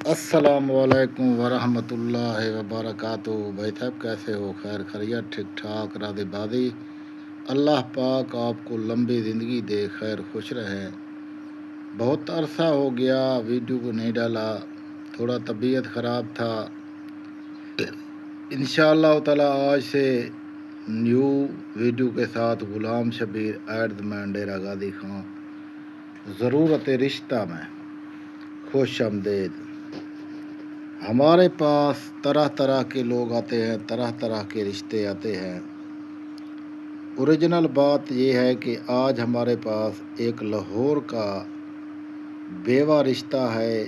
السلام علیکم ورحمۃ اللہ وبرکاتہ۔ بھائی صاحب کیسے ہو؟ خیر خیریت، ٹھیک ٹھاک، راضی بادی؟ اللہ پاک آپ کو لمبی زندگی دے، خیر خوش رہیں۔ بہت عرصہ ہو گیا ویڈیو کو نہیں ڈالا، تھوڑا طبیعت خراب تھا۔ انشاءاللہ تعالی آج سے نیو ویڈیو کے ساتھ غلام شبیر ایٹ دا مین ڈیرہ غازی خان، ضرورت رشتہ میں خوش آمدید۔ ہمارے پاس طرح طرح کے لوگ آتے ہیں، طرح طرح کے رشتے آتے ہیں۔ اوریجنل بات یہ ہے کہ آج ہمارے پاس ایک لاہور کا بیوہ رشتہ ہے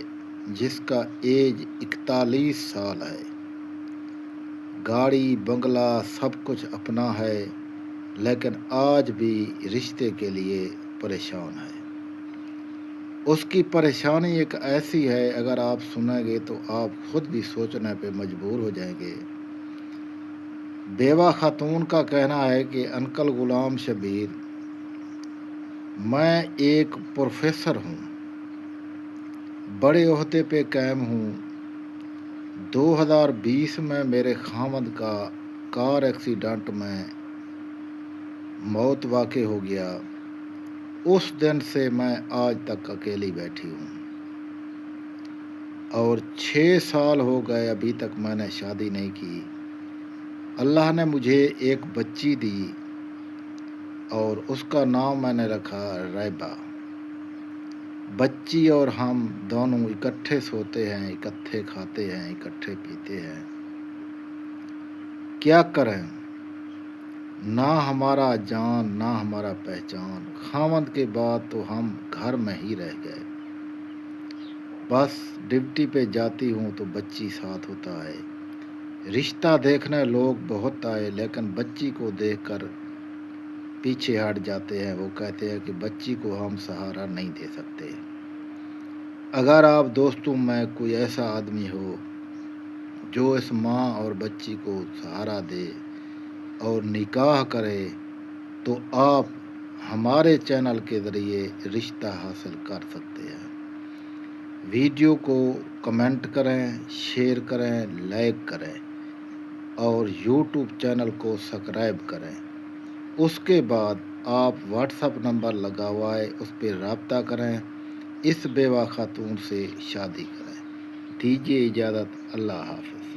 جس کا ایج 41 سال ہے، گاڑی بنگلہ سب کچھ اپنا ہے، لیکن آج بھی رشتے کے لیے پریشان ہے۔ اس کی پریشانی ایک ایسی ہے، اگر آپ سنیں گے تو آپ خود بھی سوچنے پہ مجبور ہو جائیں گے۔ بیوہ خاتون کا کہنا ہے کہ انکل غلام شبیر، میں ایک پروفیسر ہوں، بڑے عہدے پہ قائم ہوں۔ 2020 میں میرے خاوند کا کار ایکسیڈنٹ میں موت واقع ہو گیا۔ اس دن سے میں آج تک اکیلی بیٹھی ہوں، اور 6 سال ہو گئے ابھی تک میں نے شادی نہیں کی۔ اللہ نے مجھے ایک بچی دی اور اس کا نام میں نے رکھا ریبہ۔ بچی اور ہم دونوں اکٹھے سوتے ہیں، اکٹھے کھاتے ہیں، اکٹھے پیتے ہیں۔ کیا کریں، نہ ہمارا جان نہ ہمارا پہچان۔ خاوند کے بعد تو ہم گھر میں ہی رہ گئے، بس ڈیوٹی پہ جاتی ہوں تو بچی ساتھ ہوتا ہے۔ رشتہ دیکھنے لوگ بہت آئے، لیکن بچی کو دیکھ کر پیچھے ہٹ جاتے ہیں۔ وہ کہتے ہیں کہ بچی کو ہم سہارا نہیں دے سکتے۔ اگر آپ دوستوں میں کوئی ایسا آدمی ہو جو اس ماں اور بچی کو سہارا دے اور نکاح کرے تو آپ ہمارے چینل کے ذریعے رشتہ حاصل کر سکتے ہیں۔ ویڈیو کو کمنٹ کریں، شیئر کریں، لائک کریں اور یوٹیوب چینل کو سبسکرائب کریں۔ اس کے بعد آپ واٹس ایپ نمبر لگا ہوا ہے، اس پہ رابطہ کریں، اس بیوہ خاتون سے شادی کریں۔ دیجیے اجازت، اللہ حافظ۔